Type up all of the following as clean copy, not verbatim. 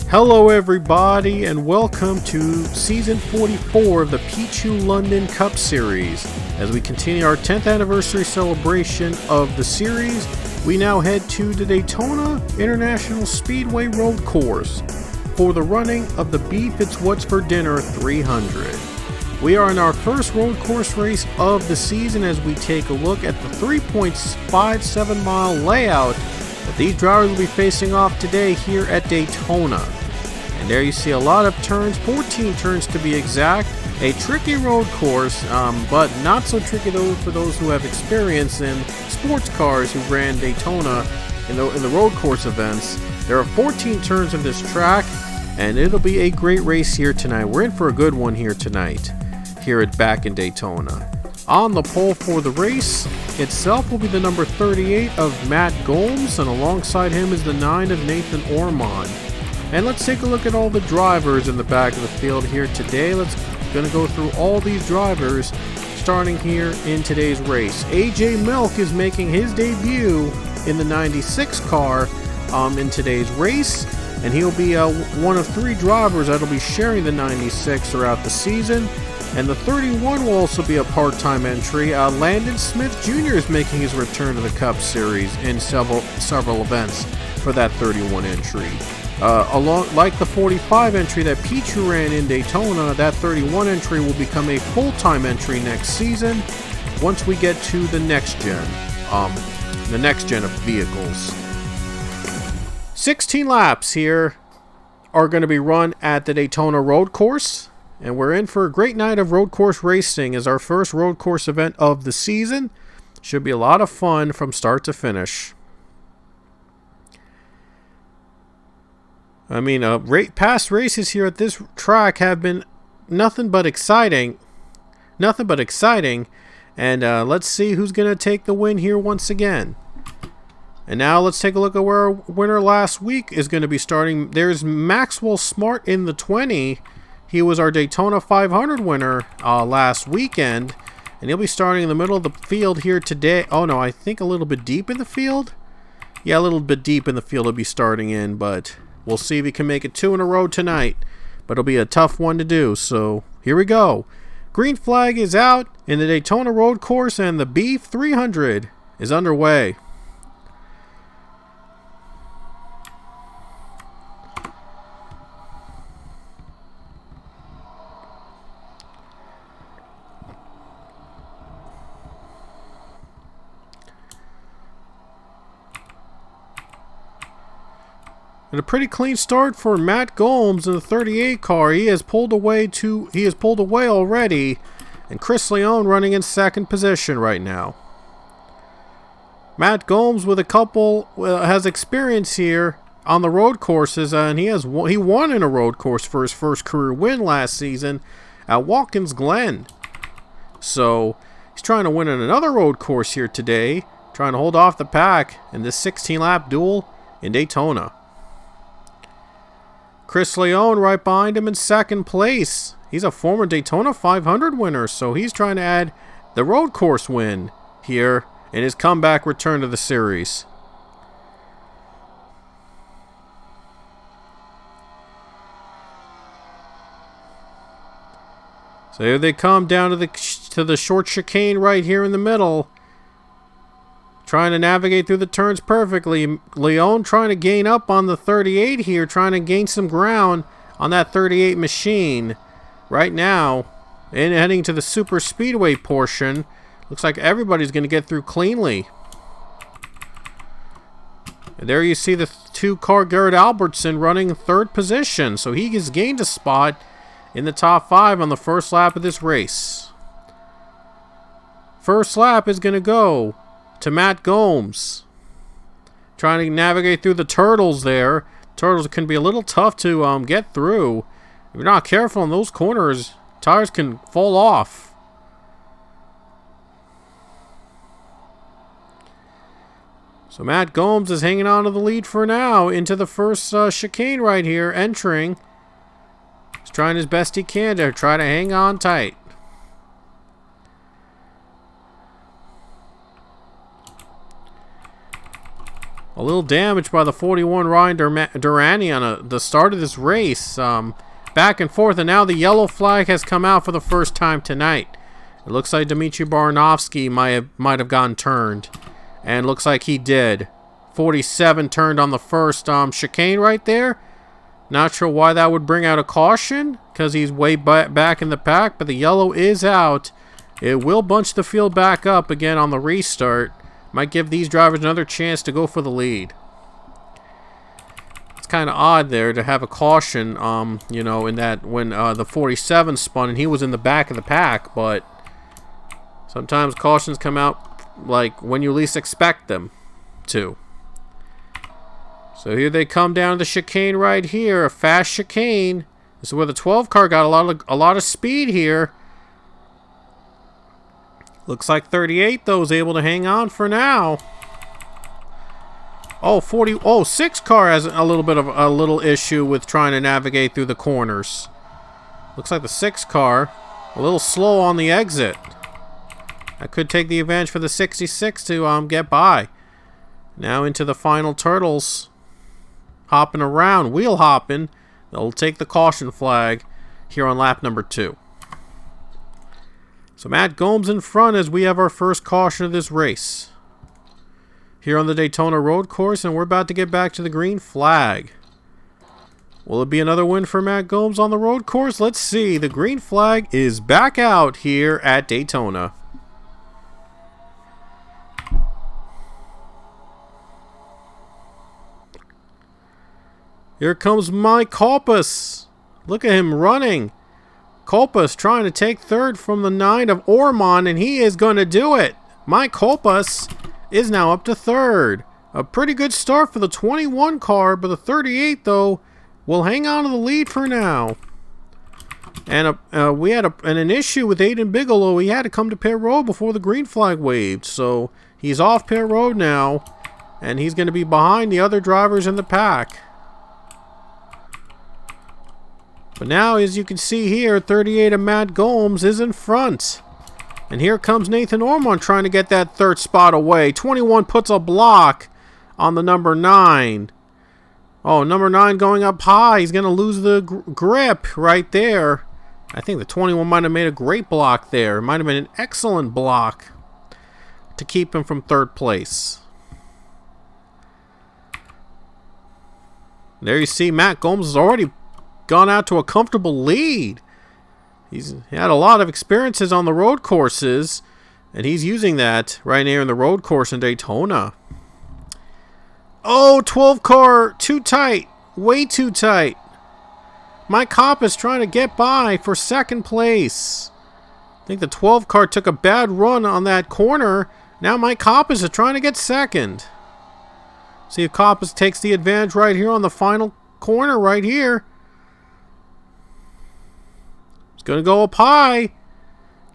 Hello everybody and welcome to Season 44 of the Pichu London Cup Series. As we continue our 10th anniversary celebration of the series, we now head to the Daytona International Speedway Road Course for the running of the Beef It's What's for Dinner 300. We are in our first road course race of the season as we take a look at the 3.57 mile layout that these drivers will be facing off today here at Daytona. And there you see a lot of turns, 14 turns to be exact. A tricky road course, but not so tricky though for those who have experience in sports cars who ran Daytona in the road course events. There are 14 turns in this track, and it'll be a great race here tonight. We're in for a good one here tonight, here back in Daytona. On the pole for the race itself will be the number 38 of Matt Gomes, and alongside him is the 9 of Nathan Ormond. And let's take a look at all the drivers in the back of the field here today. Gonna go through all these drivers starting here in today's race. AJ Milk is making his debut in the 96 car in today's race, and he'll be one of 3 drivers that'll be sharing the 96 throughout the season. And the 31 will also be a part-time entry. Landon Smith Jr. is making his return to the Cup Series in several events for that 31 entry. Like the 45 entry that Pichu ran in Daytona, that 31 entry will become a full-time entry next season once we get to the next gen of vehicles. 16 laps here are going to be run at the Daytona road course, and we're in for a great night of road course racing as our first road course event of the season. Should be a lot of fun from start to finish. I mean, past races here at this track have been nothing but exciting. And let's see who's going to take the win here once again. And now let's take a look at where our winner last week is going to be starting. There's Maxwell Smart in the 20. He was our Daytona 500 winner last weekend. And he'll be starting in the middle of the field here today. Oh no, I think a little bit deep in the field? Yeah, a little bit deep in the field he'll be starting in, but we'll see if he can make it 2 in a row tonight. But it'll be a tough one to do, so here we go. Green flag is out in the Daytona road course, and the Beef 300 is underway. And a pretty clean start for Matt Gomes in the 38 car. He has pulled away already, and Chris Leone running in second position right now. Matt Gomes with has experience here on the road courses, and he won in a road course for his first career win last season at Watkins Glen. So he's trying to win in another road course here today, trying to hold off the pack in this 16-lap duel in Daytona. Chris Leone right behind him in second place. He's a former Daytona 500 winner, so he's trying to add the road course win here in his comeback return to the series. So here they come down to the short chicane right here in the middle. Trying to navigate through the turns perfectly. Leone trying to gain up on the 38 here, trying to gain some ground on that 38 machine right now. And heading to the super speedway portion. Looks like everybody's going to get through cleanly. And there you see the 2-car Garrett Albertson running third position. So he has gained a spot in the top 5 on the first lap of this race. first lap is going to go to Matt Gomes. Trying to navigate through the turtles there. Turtles can be a little tough to get through. If you're not careful in those corners, tires can fall off. So Matt Gomes is hanging on to the lead for now into the first chicane right here, entering. He's trying his best he can to try to hang on tight. A little damage by the 41 Ryan Durrani on the start of this race. Back and forth, and now the yellow flag has come out for the first time tonight. It looks like Dmitry Baranovsky might have gotten turned. And looks like he did. 47 turned on the first chicane right there. Not sure why that would bring out a caution, because he's way back in the pack, but the yellow is out. It will bunch the field back up again on the restart. Might give these drivers another chance to go for the lead. It's kind of odd there to have a caution, you know, in that when the 47 spun and he was in the back of the pack, but sometimes cautions come out like when you least expect them to. So here they come down the chicane right here, a fast chicane. This is where the 12 car got a lot of speed here. Looks like 38 though is able to hang on for now. Oh, 6 car has a little issue with trying to navigate through the corners. Looks like the 6 car a little slow on the exit. That could take the advantage for the 66 to get by. Now into the final turtles. Hopping around, wheel hopping. They'll take the caution flag here on lap number 2. So Matt Gomes in front as we have our first caution of this race. Here on the Daytona road course, and we're about to get back to the green flag. Will it be another win for Matt Gomes on the road course? Let's see. The green flag is back out here at Daytona. Here comes Mike Kolpus. Look at him running. Kolpus trying to take third from the 9 of Ormond, and he is going to do it. Mike Kolpus is now up to third. A pretty good start for the 21 car, but the 38, though, will hang on to the lead for now. And we had an issue with Aiden Bigelow. He had to come to pit road before the green flag waved, so he's off pit road now, and he's going to be behind the other drivers in the pack. But now, as you can see here, 38 of Matt Gomes is in front. And here comes Nathan Ormond trying to get that third spot away. 21 puts a block on the number 9. Oh, number 9 going up high. He's going to lose the grip right there. I think the 21 might have made a great block there. It might have been an excellent block to keep him from third place. There you see Matt Gomes has already gone out to a comfortable lead. He had a lot of experiences on the road courses, and he's using that right here in the road course in Daytona. Oh, 12 car, too tight. Way too tight. Mike Kolpus trying to get by for second place. I think the 12 car took a bad run on that corner. Now Mike Kolpus is trying to get second. See if Kolpus takes the advantage right here on the final corner right here. Gonna go up high.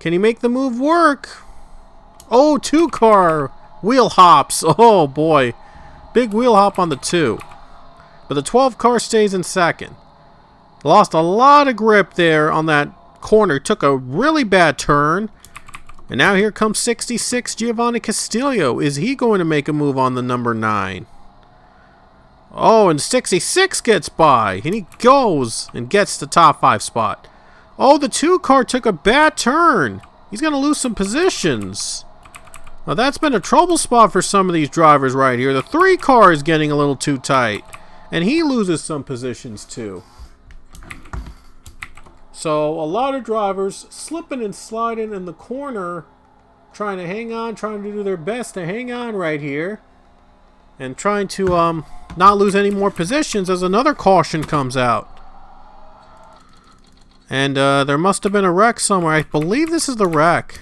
Can he make the move work? Oh, 2 car wheel hops. Oh boy, big wheel hop on the 2, but the 12 car stays in second. Lost a lot of grip there on that corner. Took a really bad turn, and now here comes 66 Giovanni Castillo. Is he going to make a move on the number 9? Oh, and 66 gets by, and he goes and gets the top 5 spot. Oh, the 2 car took a bad turn. He's going to lose some positions. Now, that's been a trouble spot for some of these drivers right here. The 3 car is getting a little too tight, and he loses some positions too. So, a lot of drivers slipping and sliding in the corner, trying to hang on, trying to do their best to hang on right here, and trying to not lose any more positions as another caution comes out. And there must have been a wreck somewhere. I believe this is the wreck.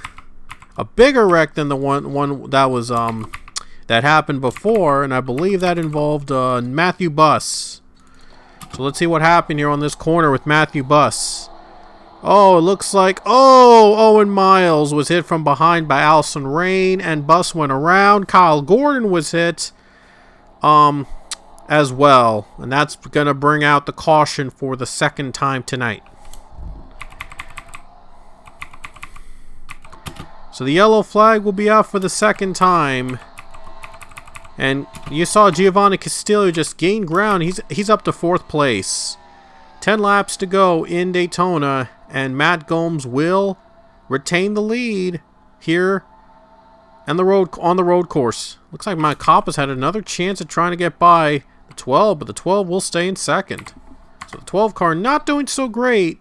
a bigger wreck than the one that was that happened before, and I believe that involved Matthew Buss. So let's see what happened here on this corner with Matthew Buss. Oh, it looks like, Owen Miles was hit from behind by Allison Rain, and Buss went around. Kyle Gordon was hit as well, and that's going to bring out the caution for the second time tonight. So the yellow flag will be out for the second time. And you saw Giovanni Castillo just gain ground. He's up to 4th place. 10 laps to go in Daytona, and Matt Gomes will retain the lead here and on the road course. Looks like Mike Coppas had another chance at trying to get by the 12, but the 12 will stay in second. So the 12 car not doing so great.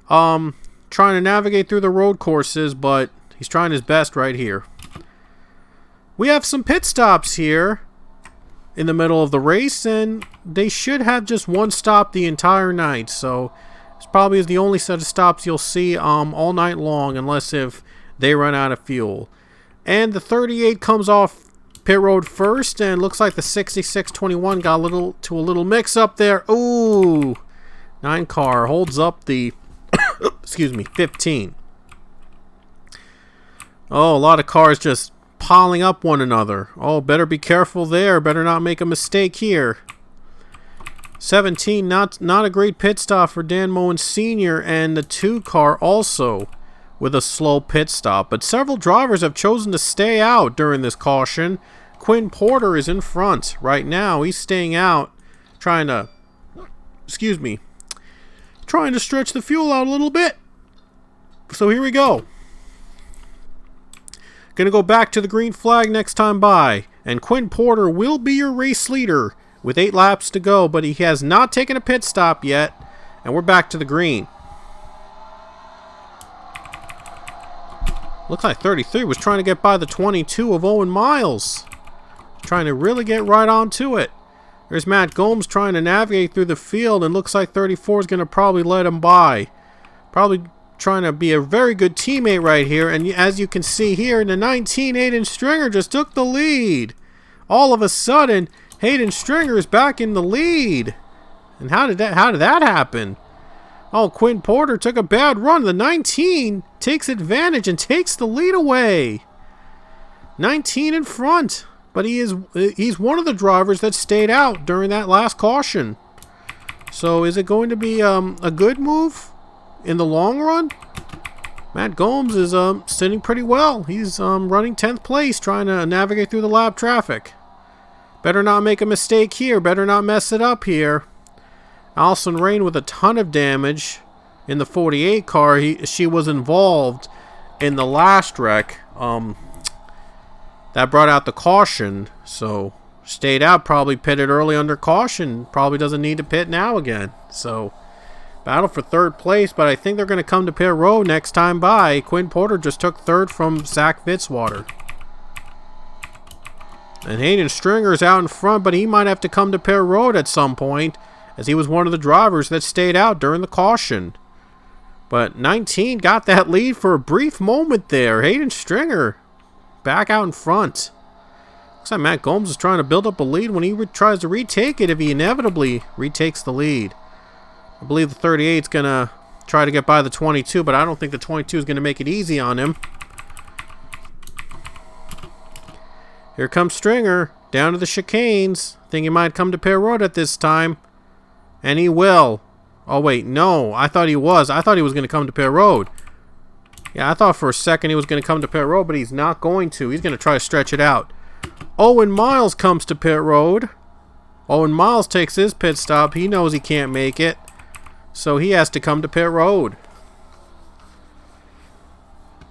Trying to navigate through the road courses, but he's trying his best right here. We have some pit stops here in the middle of the race, and they should have just one stop the entire night. So this probably is the only set of stops you'll see all night long, unless if they run out of fuel. And the 38 comes off pit road first, and looks like the 6621 got a little mix up there. Ooh, 9 car holds up the excuse me, 15. Oh, a lot of cars just piling up one another. Oh, better be careful there. Better not make a mistake here. 17, not a great pit stop for Dan Moen Sr. and the 2 car also with a slow pit stop. But several drivers have chosen to stay out during this caution. Quinn Porter is in front right now. He's staying out, trying to stretch the fuel out a little bit. So here we go. Going to go back to the green flag next time by. And Quinn Porter will be your race leader with 8 laps to go. But he has not taken a pit stop yet. And we're back to the green. Looks like 33 was trying to get by the 22 of Owen Miles. Trying to really get right onto it. There's Matt Gomes trying to navigate through the field. And looks like 34 is going to probably let him by. Probably trying to be a very good teammate right here, and as you can see here, the 19 Hayden Stringer just took the lead. All of a sudden, Hayden Stringer is back in the lead. And how did that happen? Oh, Quinn Porter took a bad run. The 19 takes advantage and takes the lead away. 19 in front, but he's one of the drivers that stayed out during that last caution. So is it going to be a good move in the long run? Matt Gomes is sitting pretty well. He's running 10th place, trying to navigate through the lap traffic. Better not make a mistake here. Better not mess it up here. Allison Rain with a ton of damage in the 48 car. She was involved in the last wreck. That brought out the caution. So stayed out. Probably pitted early under caution. Probably doesn't need to pit now again. So battle for 3rd place, but I think they're going to come to pit road next time by. Quinn Porter just took 3rd from Zach Fitzwater. And Hayden Stringer is out in front, but he might have to come to pit road at some point, as he was one of the drivers that stayed out during the caution. But 19 got that lead for a brief moment there. Hayden Stringer back out in front. Looks like Matt Gomes is trying to build up a lead when he tries to retake it, if he inevitably retakes the lead. I believe the 38 is going to try to get by the 22, but I don't think the 22 is going to make it easy on him. Here comes Stringer down to the chicanes. Think he might come to pit road at this time. And he will. Oh, wait, no. I thought he was. I thought he was going to come to pit road. Yeah, I thought for a second he was going to come to pit road, but he's not going to. He's going to try to stretch it out. Owen Miles comes to pit road. Owen Miles takes his pit stop. He knows he can't make it, so he has to come to pit road.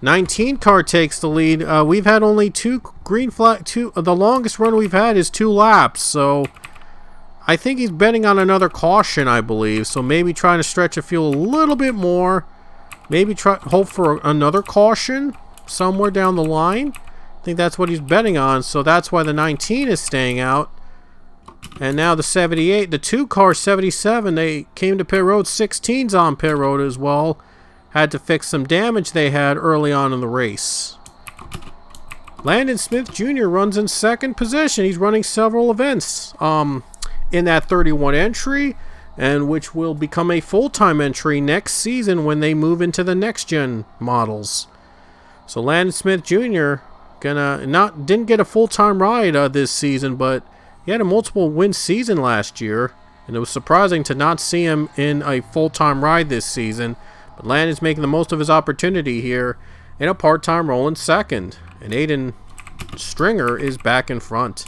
19 car takes the lead. We've had only 2 green flag. The longest run we've had is 2 laps, so I think he's betting on another caution, I believe. So maybe trying to stretch the fuel a little bit more. Maybe hope for another caution somewhere down the line. I think that's what he's betting on, so that's why the 19 is staying out. And now the 78, the 2 car 77, they came to pit road. 16's on pit road as well. Had to fix some damage they had early on in the race. Landon Smith Jr. runs in second position. He's running several events in that 31 entry, and which will become a full-time entry next season when they move into the next-gen models. So Landon Smith Jr. didn't get a full-time ride this season, but he had a multiple win season last year, and it was surprising to not see him in a full-time ride this season. But Landon's making the most of his opportunity here in a part-time role in second. And Aiden Stringer is back in front.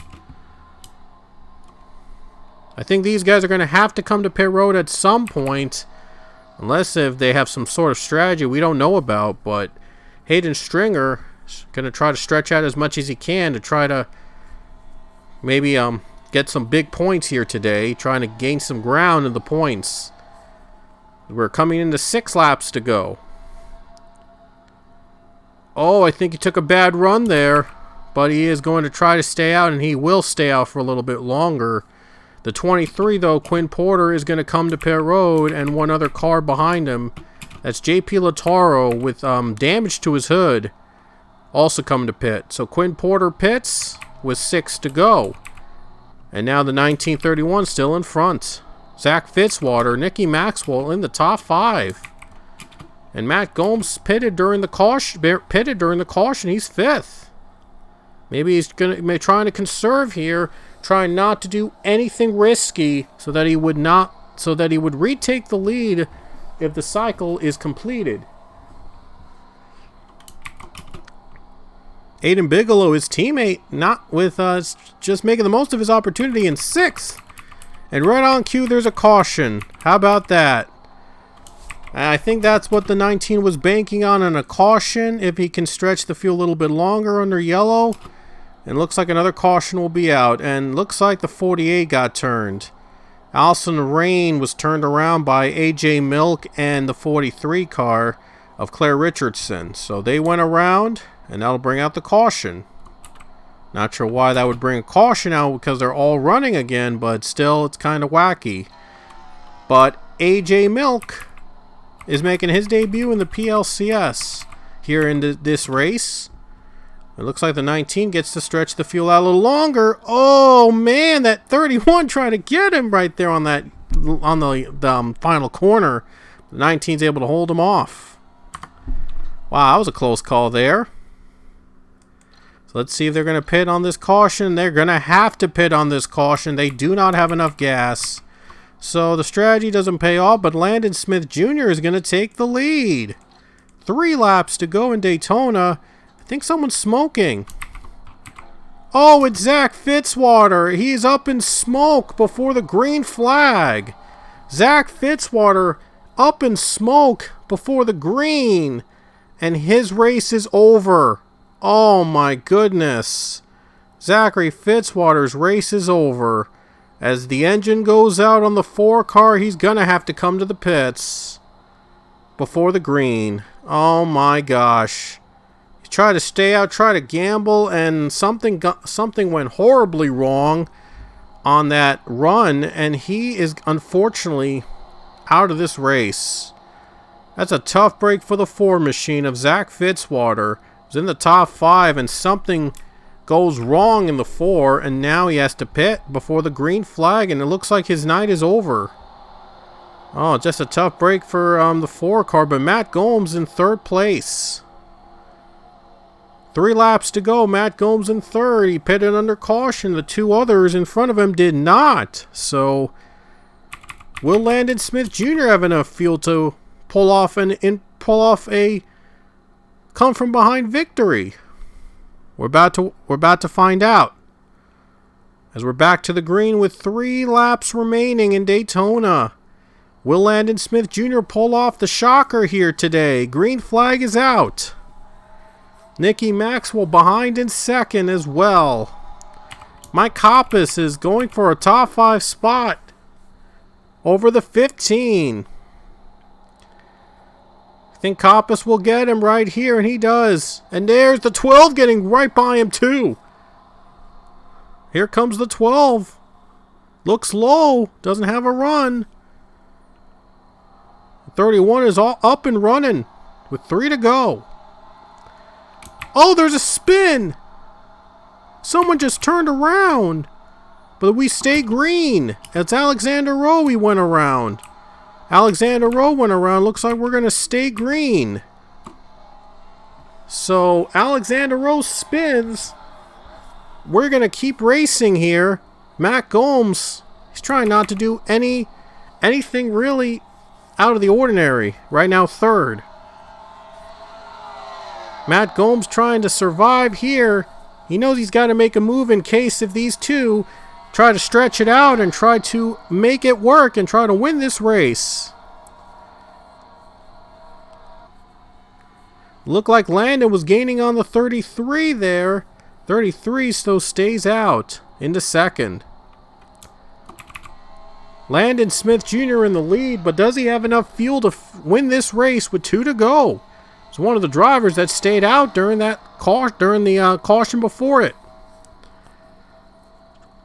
I think these guys are going to have to come to pit road at some point. Unless if they have some sort of strategy we don't know about. But Hayden Stringer is going to try to stretch out as much as he can to try to maybe get some big points here today. Trying to gain some ground in the points. We're coming into 6 laps to go. Oh, I think he took a bad run there. But he is going to try to stay out, and he will stay out for a little bit longer. The 23, though, Quinn Porter, is going to come to pit road, and one other car behind him. That's JP Lataro with damage to his hood. Also come to pit. So Quinn Porter pits with 6 to go. And now the 1931 still in front. Zach Fitzwater, Nicky Maxwell in the top 5. And Matt Gomes pitted during the caution. He's 5th. Maybe he's trying to conserve here, trying not to do anything risky, so that he would retake the lead if the cycle is completed. Aiden Bigelow, his teammate, not with us, just making the most of his opportunity in 6th. And right on cue, there's a caution. How about that? I think that's what the 19 was banking on a caution, if he can stretch the field a little bit longer under yellow. And looks like another caution will be out. And looks like the 48 got turned. Allison Rain was turned around by AJ Milk and the 43 car of Claire Richardson. So they went around, and that'll bring out the caution. Not sure why that would bring a caution out, because they're all running again, but still, it's kind of wacky. But AJ Milk is making his debut in the PLCS here in this race. It looks like the 19 gets to stretch the field out a little longer. Oh man, that 31 tried to get him right there on the final corner. The 19's able to hold him off. Wow, that was a close call there. So let's see if they're going to pit on this caution. They're going to have to pit on this caution. They do not have enough gas. So the strategy doesn't pay off, but Landon Smith Jr. is going to take the lead. 3 laps to go in Daytona. I think someone's smoking. Oh, it's Zach Fitzwater. He's up in smoke before the green flag. Zach Fitzwater up in smoke before the green. And his race is over. Oh my goodness. Zachary Fitzwater's race is over. As the engine goes out on the 4 car, he's going to have to come to the pits before the green. Oh my gosh. He tried to stay out, try to gamble, and something went horribly wrong on that run, and he is unfortunately out of this race. That's a tough break for the 4 machine of Zach Fitzwater. He's in the top 5, and something goes wrong in the 4, and now he has to pit before the green flag, and it looks like his night is over. Oh, just a tough break for the 4 car, but Matt Gomes in 3rd place. 3 laps to go. Matt Gomes in 3rd. He pitted under caution. The 2 others in front of him did not. So, will Landon Smith Jr. have enough fuel to pull off a come from behind victory? We're about to find out. As we're back to the green with 3 laps remaining in Daytona. Will Landon Smith Jr. pull off the shocker here today? Green flag is out. Nicky Maxwell behind in 2nd as well. Mike Hoppus is going for a top 5 spot over the 15. I think Hoppus will get him right here, and he does. And there's the 12 getting right by him too. Here comes the 12. Looks low. Doesn't have a run. 31 is all up and running with 3 to go. Oh, there's a spin. Someone just turned around. But we stay green. It's Alexander Rowe we went around. Alexander Rowe went around. Looks like we're going to stay green. So Alexander Rowe spins. We're going to keep racing here. Matt Gomes, he's trying not to do anything really out of the ordinary. Right now, third. Matt Gomes trying to survive here. He knows he's got to make a move in case if these two try to stretch it out and try to make it work and try to win this race. Looked like Landon was gaining on the 33 there. 33 still stays out into second. Landon Smith Jr. in the lead, but does he have enough fuel to win this race with 2 to go? It's one of the drivers that stayed out during that caution before it.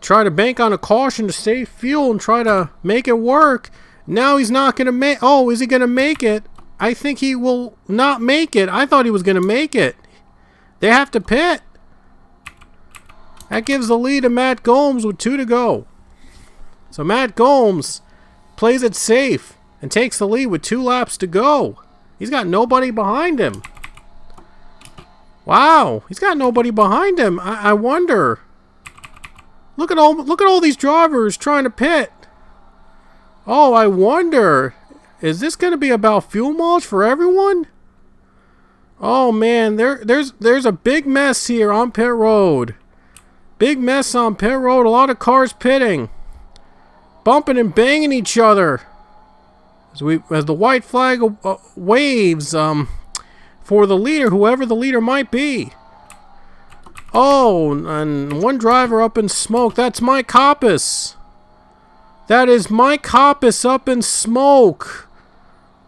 Try to bank on a caution to save fuel and try to make it work. Now he's not going to make... Oh, is he going to make it? I think he will not make it. I thought he was going to make it. They have to pit. That gives the lead to Matt Gomes with 2 to go. So Matt Gomes plays it safe and takes the lead with 2 laps to go. He's got nobody behind him. Wow, he's got nobody behind him. I wonder... Look at all these drivers trying to pit. Oh, I wonder, is this going to be about fuel mileage for everyone? Oh man, there's a big mess here on pit road. Big mess on pit road. A lot of cars pitting, bumping and banging each other. As the white flag waves for the leader, whoever the leader might be. Oh, and one driver up in smoke. That's Mike Hoppus. That is Mike Hoppus up in smoke.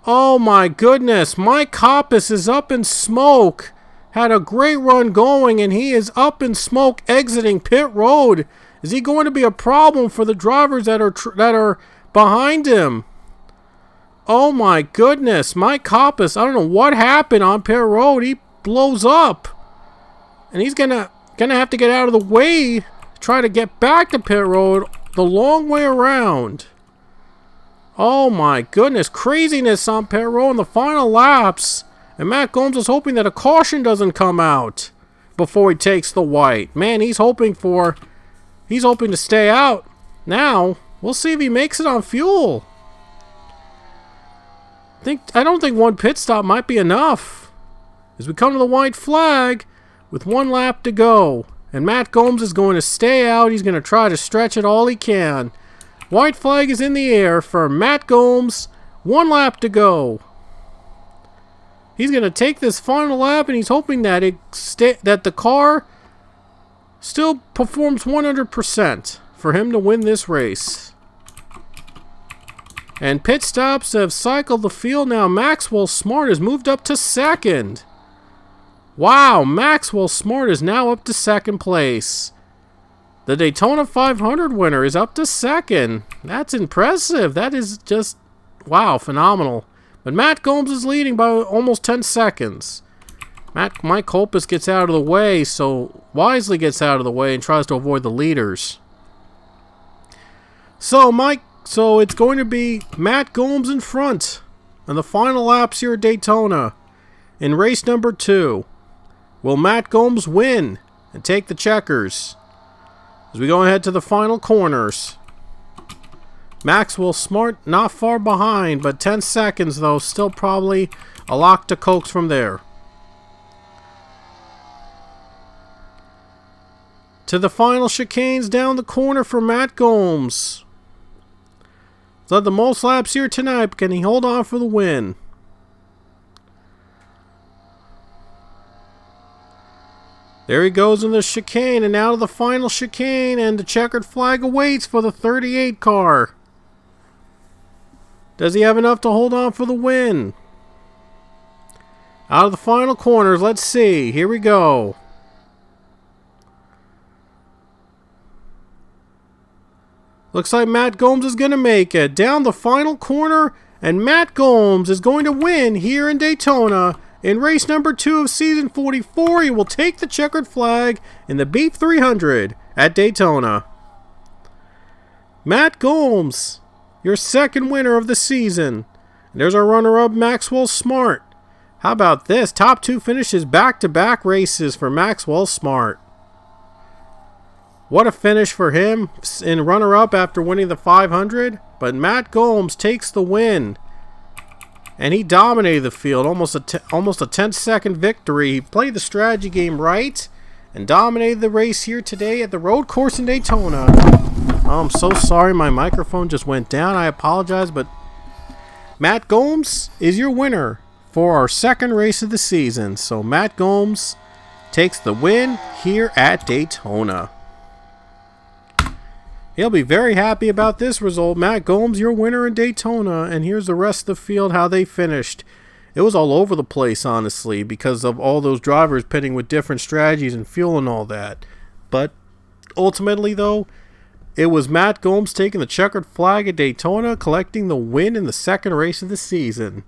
Oh my goodness. Mike Hoppus is up in smoke. Had a great run going, and he is up in smoke exiting pit road. Is he going to be a problem for the drivers that are behind him? Oh my goodness. Mike Hoppus. I don't know what happened on pit road. He blows up. And he's gonna have to get out of the way, try to get back to pit road the long way around. Oh my goodness, craziness on pit road in the final laps. And Matt Gomes is hoping that a caution doesn't come out before he takes the white. Man, he's hoping to stay out. Now, we'll see if he makes it on fuel. I don't think one pit stop might be enough. As we come to the white flag, with 1 lap to go, and Matt Gomes is going to stay out. He's going to try to stretch it all he can. White flag is in the air for Matt Gomes. 1 lap to go. He's going to take this final lap, and he's hoping that that the car still performs 100% for him to win this race. And pit stops have cycled the field now. Maxwell Smart has moved up to second. Wow, Maxwell Smart is now up to second place. The Daytona 500 winner is up to second. That's impressive. That is just, wow, phenomenal. But Matt Gomes is leading by almost 10 seconds. Mike Hoppus gets out of the way, so wisely gets out of the way and tries to avoid the leaders. So it's going to be Matt Gomes in front on the final laps here at Daytona in race number 2. Will Matt Gomes win and take the checkers? As we go ahead to the final corners. Maxwell Smart not far behind, but 10 seconds though. Still probably a lock to coax from there. To the final chicanes down the corner for Matt Gomes. He's led the most laps here tonight, but can he hold on for the win? There he goes in the chicane, and out of the final chicane, and the checkered flag awaits for the 38 car. Does he have enough to hold on for the win? Out of the final corners, let's see. Here we go. Looks like Matt Gomes is going to make it. Down the final corner, and Matt Gomes is going to win here in Daytona In race number 2 of season 44, he will take the checkered flag in the Beep 300 at Daytona. Matt Gomes, your second winner of the season. And there's our runner-up, Maxwell Smart. How about this? Top 2 finishes back-to-back races for Maxwell Smart. What a finish for him in runner-up after winning the 500. But Matt Gomes takes the win. And he dominated the field. Almost a 10-second victory. He played the strategy game right. And dominated the race here today at the road course in Daytona. Oh, I'm so sorry. My microphone just went down. I apologize. But Matt Gomes is your winner for our second race of the season. So Matt Gomes takes the win here at Daytona. He'll be very happy about this result. Matt Gomes, your winner in Daytona. And here's the rest of the field, how they finished. It was all over the place, honestly, because of all those drivers pitting with different strategies and fuel and all that. But ultimately, though, it was Matt Gomes taking the checkered flag at Daytona, collecting the win in the second race of the season.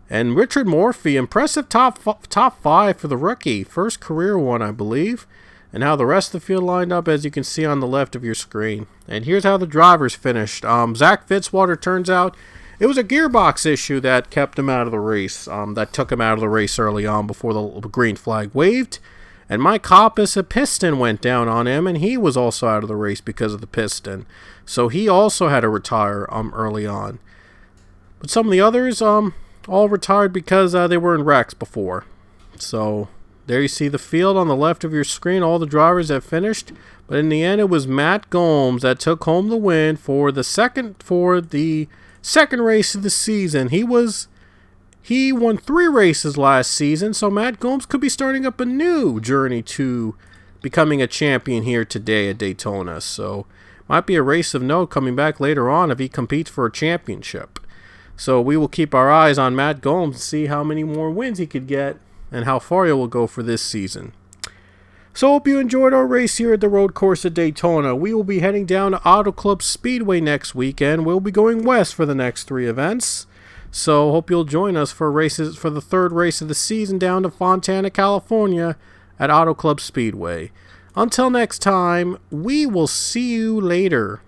And Richard Morphy, impressive top 5 for the rookie. First career one, I believe. And how the rest of the field lined up, as you can see on the left of your screen. And here's how the drivers finished. Zach Fitzwater, turns out it was a gearbox issue that kept him out of the race. That took him out of the race early on before the green flag waved. And Mike Hoppus, a piston went down on him, and he was also out of the race because of the piston. So he also had to retire early on. But some of the others all retired because they were in wrecks before. So there you see the field on the left of your screen, all the drivers that finished. But in the end, it was Matt Gomes that took home the win for the second race of the season. He won 3 races last season, so Matt Gomes could be starting up a new journey to becoming a champion here today at Daytona. So might be a race of note coming back later on if he competes for a championship. So we will keep our eyes on Matt Gomes and see how many more wins he could get and how far he will go for this season. So hope you enjoyed our race here at the road course at Daytona. We will be heading down to Auto Club Speedway next weekend. We'll be going west for the next 3 events. So hope you'll join us for the third race of the season down to Fontana, California at Auto Club Speedway. Until next time, we will see you later.